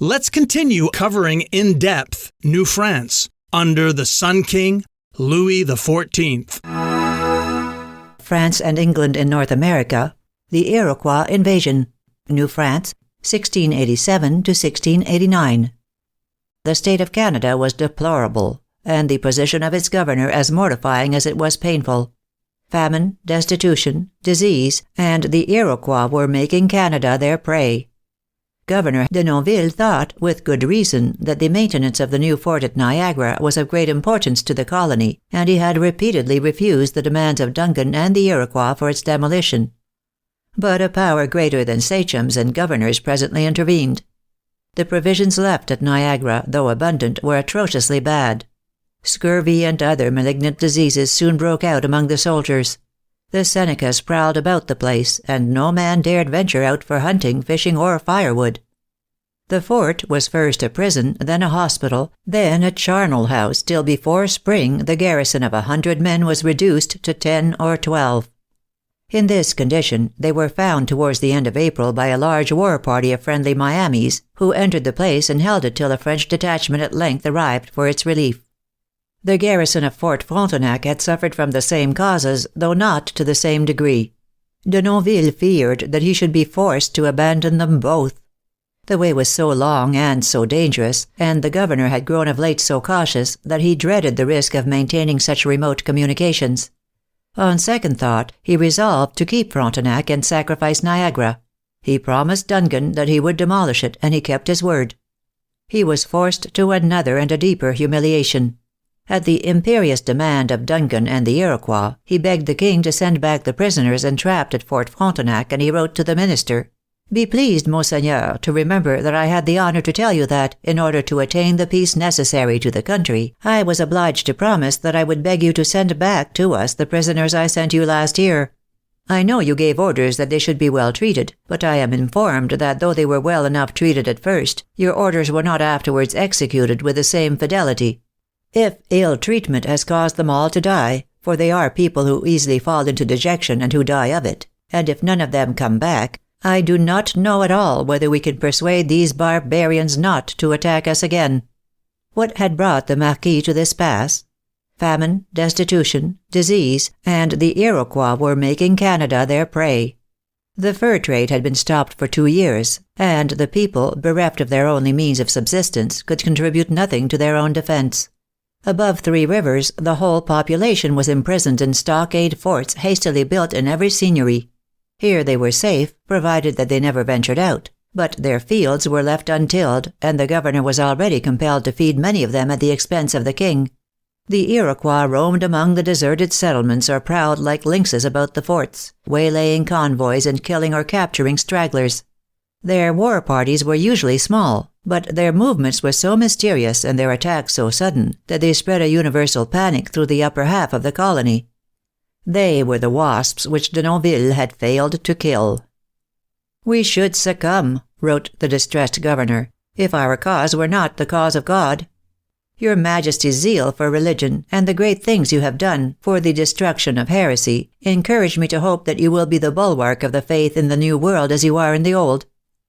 Let's continue covering in depth New France under the Sun King, Louis XIV. France and England in North America, the Iroquois invasion, New France, 1687 to 1689. The state of Canada was deplorable, and the position of its governor as mortifying as it was painful. Famine, destitution, disease, and the Iroquois were making Canada their prey. Governor de Nonville thought, with good reason, that the maintenance of the new fort at Niagara was of great importance to the colony, and he had repeatedly refused the demands of Duncan and the Iroquois for its demolition. But a power greater than sachems and governors presently intervened. The provisions left at Niagara, though abundant, were atrociously bad. Scurvy and other malignant diseases soon broke out among the soldiers. The Senecas prowled about the place, and no man dared venture out for hunting, fishing, or firewood. The fort was first a prison, then a hospital, then a charnel house, till before spring the garrison of 100 men was reduced to 10 or 12. In this condition they were found towards the end of April by a large war party of friendly Miamis, who entered the place and held it till a French detachment at length arrived for its relief. The garrison of Fort Frontenac had suffered from the same causes, though not to the same degree. De Nonville feared that he should be forced to abandon them both. The way was so long and so dangerous, and the governor had grown of late so cautious, that he dreaded the risk of maintaining such remote communications. On second thought, he resolved to keep Frontenac and sacrifice Niagara. He promised Duncan that he would demolish it, and he kept his word. He was forced to another and a deeper humiliation. At the imperious demand of Duncan and the Iroquois, he begged the king to send back the prisoners entrapped at Fort Frontenac, and he wrote to the minister, "Be pleased, Monseigneur, to remember that I had the honor to tell you that, in order to attain the peace necessary to the country, I was obliged to promise that I would beg you to send back to us the prisoners I sent you last year. I know you gave orders that they should be well treated, but I am informed that though they were well enough treated at first, your orders were not afterwards executed with the same fidelity. If ill treatment has caused them all to die, for they are people who easily fall into dejection and who die of it, and if none of them come back, I do not know at all whether we can persuade these barbarians not to attack us again." What had brought the Marquis to this pass? Famine, destitution, disease, and the Iroquois were making Canada their prey. The fur trade had been stopped for 2 years, and the people, bereft of their only means of subsistence, could contribute nothing to their own defense. Above Three Rivers, the whole population was imprisoned in stockade forts hastily built in every seigneury. Here they were safe, provided that they never ventured out, but their fields were left untilled, and the governor was already compelled to feed many of them at the expense of the king. The Iroquois roamed among the deserted settlements or prowled like lynxes about the forts, waylaying convoys and killing or capturing stragglers. Their war parties were usually small, but their movements were so mysterious and their attacks so sudden that they spread a universal panic through the upper half of the colony. They were the wasps which de Nonville had failed to kill. "We should succumb," wrote the distressed governor, "if our cause were not the cause of God. Your Majesty's zeal for religion, and the great things you have done for the destruction of heresy, encourage me to hope that you will be the bulwark of the faith in the New World as you are in the Old.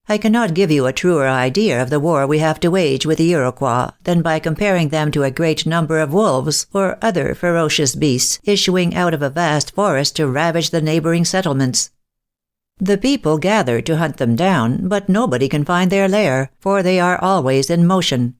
I cannot give you a truer idea of the war we have to wage with the Iroquois than by comparing them to a great number of wolves or other ferocious beasts issuing out of a vast forest to ravage the neighboring settlements. The people gather to hunt them down, but nobody can find their lair, for they are always in motion.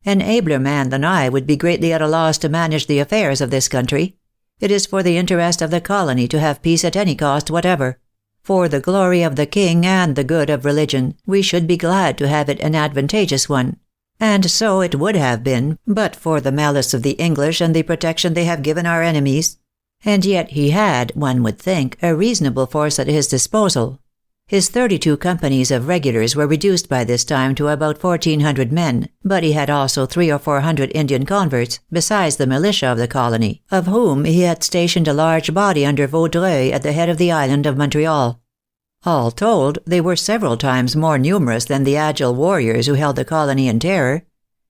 An abler man than I would be greatly at a loss to manage the affairs of this country. It is for the interest of the colony to have peace at any cost whatever. For the glory of the king and the good of religion, we should be glad to have it an advantageous one. And so it would have been, but for the malice of the English and the protection they have given our enemies. And yet he had, one would think, a reasonable force at his disposal. His 32 companies of regulars were reduced by this time to about 1,400 men, but he had also 300 or 400 Indian converts, besides the militia of the colony, of whom he had stationed a large body under Vaudreuil at the head of the island of Montreal. All told, they were several times more numerous than the agile warriors who held the colony in terror.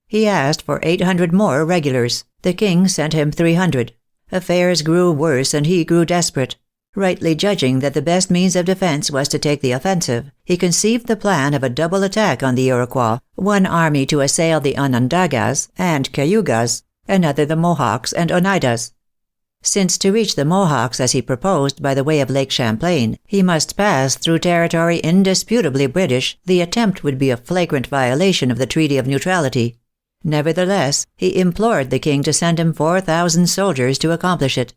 He asked for 800 more regulars. The king sent him 300. Affairs grew worse and he grew desperate. Rightly judging that the best means of defense was to take the offensive, he conceived the plan of a double attack on the Iroquois, one army to assail the Onondagas and Cayugas, another the Mohawks and Oneidas. Since to reach the Mohawks as he proposed by the way of Lake Champlain, he must pass through territory indisputably British, the attempt would be a flagrant violation of the Treaty of Neutrality. Nevertheless, he implored the king to send him 4,000 soldiers to accomplish it.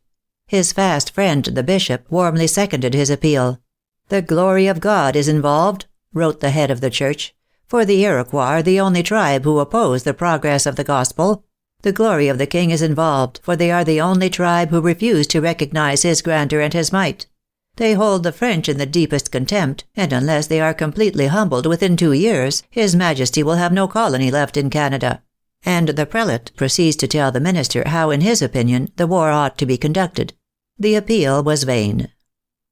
His fast friend, the bishop, warmly seconded his appeal. "The glory of God is involved," wrote the head of the church, "for the Iroquois are the only tribe who oppose the progress of the gospel. The glory of the king is involved, for they are the only tribe who refuse to recognize his grandeur and his might. They hold the French in the deepest contempt, and unless they are completely humbled within 2 years, His Majesty will have no colony left in Canada." And the prelate proceeds to tell the minister how, in his opinion, the war ought to be conducted. The appeal was vain.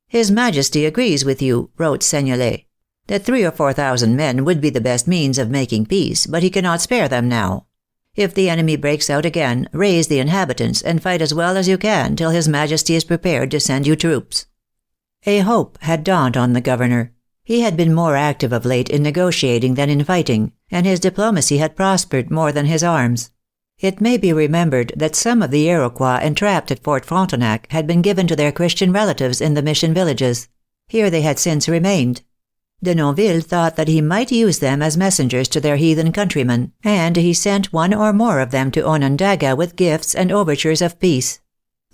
"His Majesty agrees with you," wrote Seignelay, "that 3,000 or 4,000 men would be the best means of making peace, but he cannot spare them now. If the enemy breaks out again, raise the inhabitants, and fight as well as you can till His Majesty is prepared to send you troops." A hope had dawned on the governor. He had been more active of late in negotiating than in fighting, and his diplomacy had prospered more than his arms. It may be remembered that some of the Iroquois entrapped at Fort Frontenac had been given to their Christian relatives in the mission villages. Here they had since remained. Denonville thought that he might use them as messengers to their heathen countrymen, and he sent one or more of them to Onondaga with gifts and overtures of peace.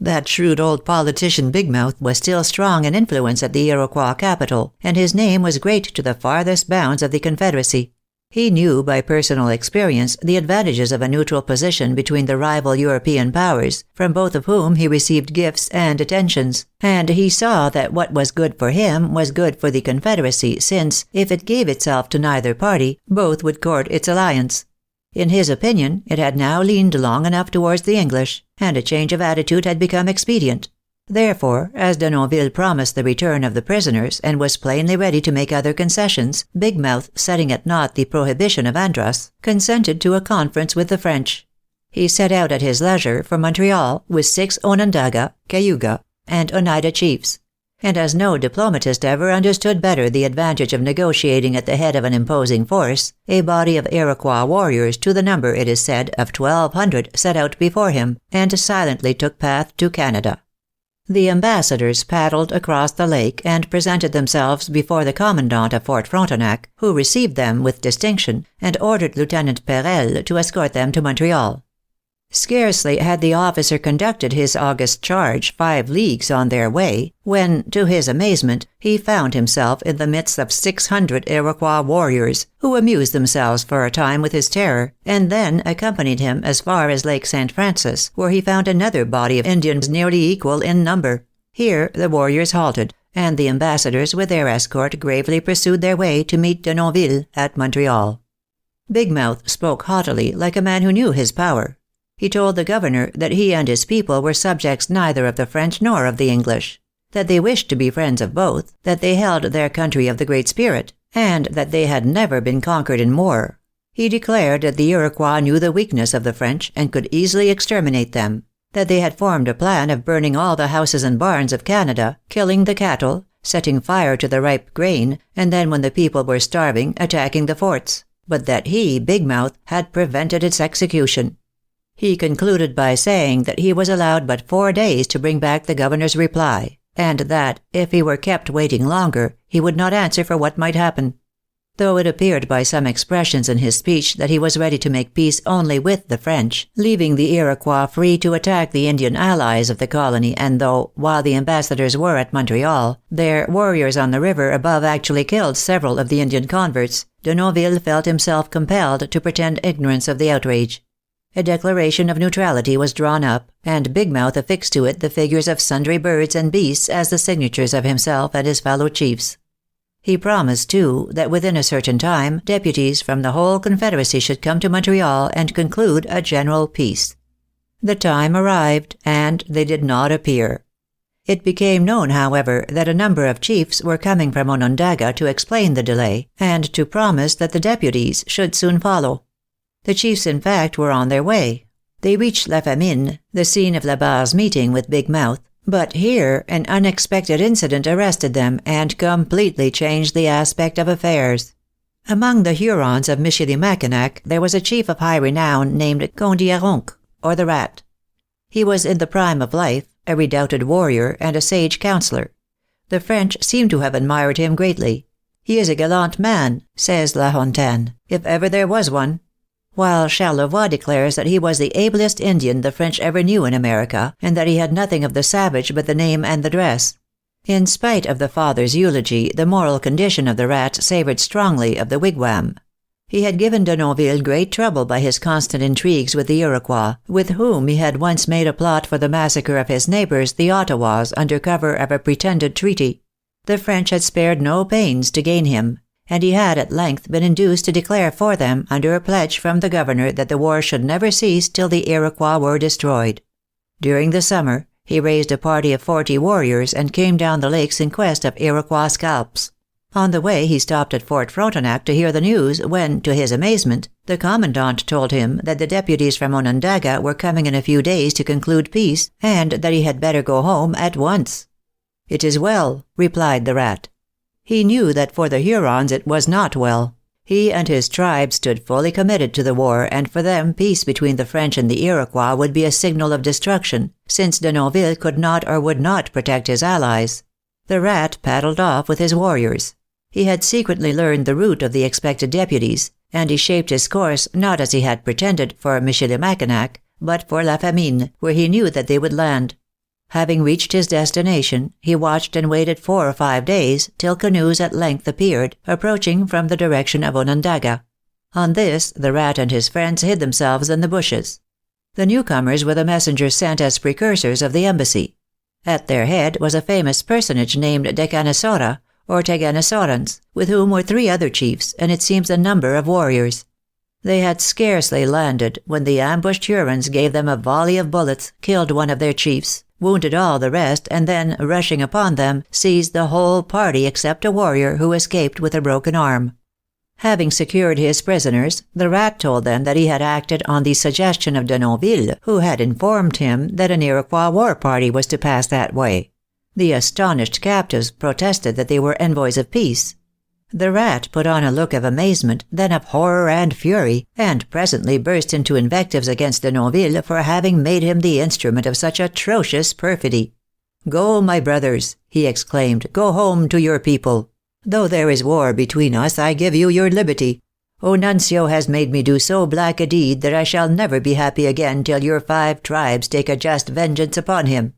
That shrewd old politician Big Mouth was still strong in influence at the Iroquois capital, and his name was great to the farthest bounds of the Confederacy. He knew by personal experience the advantages of a neutral position between the rival European powers, from both of whom he received gifts and attentions, and he saw that what was good for him was good for the Confederacy, since, if it gave itself to neither party, both would court its alliance. In his opinion, it had now leaned long enough towards the English, and a change of attitude had become expedient. Therefore, as Denonville promised the return of the prisoners, and was plainly ready to make other concessions, Big Mouth, setting at naught the prohibition of Andros, consented to a conference with the French. He set out at his leisure for Montreal with 6 Onondaga, Cayuga, and Oneida chiefs. And as no diplomatist ever understood better the advantage of negotiating at the head of an imposing force, a body of Iroquois warriors to the number, it is said, of 1,200 set out before him, and silently took path to Canada. The ambassadors paddled across the lake and presented themselves before the commandant of Fort Frontenac, who received them with distinction, and ordered Lieutenant Perel to escort them to Montreal. Scarcely had the officer conducted his august charge 5 leagues on their way, when, to his amazement, he found himself in the midst of 600 Iroquois warriors, who amused themselves for a time with his terror, and then accompanied him as far as Lake St. Francis, where he found another body of Indians nearly equal in number. Here the warriors halted, and the ambassadors with their escort gravely pursued their way to meet Denonville at Montreal. Big Mouth spoke haughtily, like a man who knew his power. He told the governor that he and his people were subjects neither of the French nor of the English, that they wished to be friends of both, that they held their country of the Great Spirit, and that they had never been conquered in war. He declared that the Iroquois knew the weakness of the French and could easily exterminate them, that they had formed a plan of burning all the houses and barns of Canada, killing the cattle, setting fire to the ripe grain, and then when the people were starving, attacking the forts, but that he, Big Mouth, had prevented its execution. He concluded by saying that he was allowed but 4 days to bring back the governor's reply, and that, if he were kept waiting longer, he would not answer for what might happen. Though it appeared by some expressions in his speech that he was ready to make peace only with the French, leaving the Iroquois free to attack the Indian allies of the colony, and though, while the ambassadors were at Montreal, their warriors on the river above actually killed several of the Indian converts, Denonville felt himself compelled to pretend ignorance of the outrage. A declaration of neutrality was drawn up, and Big Mouth affixed to it the figures of sundry birds and beasts as the signatures of himself and his fellow chiefs. He promised, too, that within a certain time deputies from the whole Confederacy should come to Montreal and conclude a general peace. The time arrived, and they did not appear. It became known, however, that a number of chiefs were coming from Onondaga to explain the delay, and to promise that the deputies should soon follow. The chiefs, in fact, were on their way. They reached La Famine, the scene of Labarre's meeting with Big Mouth, But here an unexpected incident arrested them and completely changed the aspect of affairs. Among the Hurons of Michilimackinac there was a chief of high renown named Kondiaronk, or the Rat. He was in the prime of life, a redoubted warrior and a sage counselor. The French seem to have admired him greatly. "He is a gallant man," says La Hontan, "if ever there was one," while Charlevoix declares that he was the ablest Indian the French ever knew in America, and that he had nothing of the savage but the name and the dress. In spite of the father's eulogy, the moral condition of the Rat savored strongly of the wigwam. He had given de Nonville great trouble by his constant intrigues with the Iroquois, with whom he had once made a plot for the massacre of his neighbors, the Ottawas, under cover of a pretended treaty. The French had spared no pains to gain him, and he had at length been induced to declare for them, under a pledge from the governor, that the war should never cease till the Iroquois were destroyed. During the summer, he raised a party of 40 warriors and came down the lakes in quest of Iroquois scalps. On the way he stopped at Fort Frontenac to hear the news, when, to his amazement, the commandant told him that the deputies from Onondaga were coming in a few days to conclude peace, and that he had better go home at once. "It is well," replied the Rat. He knew that for the Hurons it was not well. He and his tribe stood fully committed to the war, and for them peace between the French and the Iroquois would be a signal of destruction, since de Nonville could not or would not protect his allies. The Rat paddled off with his warriors. He had secretly learned the route of the expected deputies, and he shaped his course, not as he had pretended, for Michilimackinac, but for La Famine, where he knew that they would land. Having reached his destination, he watched and waited 4 or 5 days, till canoes at length appeared, approaching from the direction of Onondaga. On this, the Rat and his friends hid themselves in the bushes. The newcomers were the messengers sent as precursors of the embassy. At their head was a famous personage named Decanesora, or Teganesorans, with whom were 3 other chiefs, and it seems a number of warriors. They had scarcely landed when the ambushed Hurons gave them a volley of bullets, killed one of their chiefs, wounded all the rest, and then, rushing upon them, seized the whole party except a warrior who escaped with a broken arm. Having secured his prisoners, the Rat told them that he had acted on the suggestion of de Nonville, who had informed him that an Iroquois war party was to pass that way. The astonished captives protested that they were envoys of peace. The Rat put on a look of amazement, then of horror and fury, and presently burst into invectives against de Nonville for having made him the instrument of such atrocious perfidy. "Go, my brothers," he exclaimed, "go home to your people. Though there is war between us, I give you your liberty. Onuncio has made me do so black a deed that I shall never be happy again till your 5 tribes take a just vengeance upon him."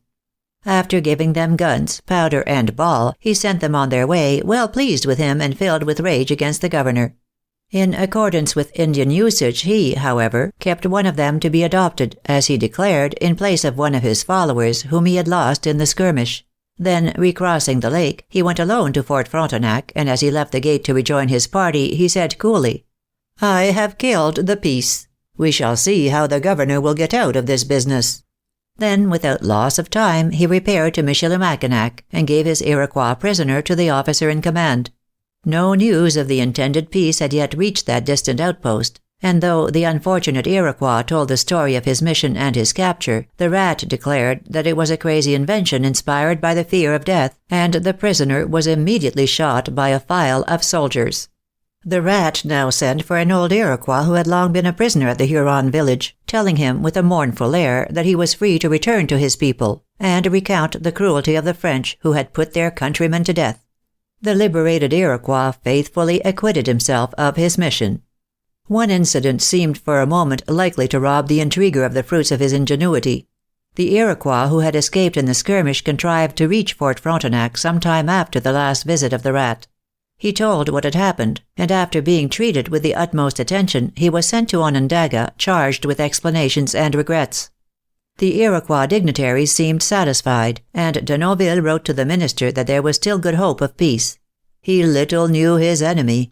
After giving them guns, powder, and ball, he sent them on their way, well pleased with him and filled with rage against the governor. In accordance with Indian usage, he, however, kept one of them to be adopted, as he declared, in place of one of his followers whom he had lost in the skirmish. Then, recrossing the lake, he went alone to Fort Frontenac, and as he left the gate to rejoin his party, he said coolly, "I have killed the peace. We shall see how the governor will get out of this business." Then, without loss of time, he repaired to Michilimackinac, and gave his Iroquois prisoner to the officer in command. No news of the intended peace had yet reached that distant outpost, and though the unfortunate Iroquois told the story of his mission and his capture, the Rat declared that it was a crazy invention inspired by the fear of death, and the prisoner was immediately shot by a file of soldiers. The Rat now sent for an old Iroquois who had long been a prisoner at the Huron village, telling him with a mournful air that he was free to return to his people, and recount the cruelty of the French who had put their countrymen to death. The liberated Iroquois faithfully acquitted himself of his mission. One incident seemed for a moment likely to rob the intriguer of the fruits of his ingenuity. The Iroquois who had escaped in the skirmish contrived to reach Fort Frontenac some time after the last visit of the Rat. He told what had happened, and after being treated with the utmost attention, he was sent to Onondaga, charged with explanations and regrets. The Iroquois dignitaries seemed satisfied, and de Nonville wrote to the minister that there was still good hope of peace. He little knew his enemy.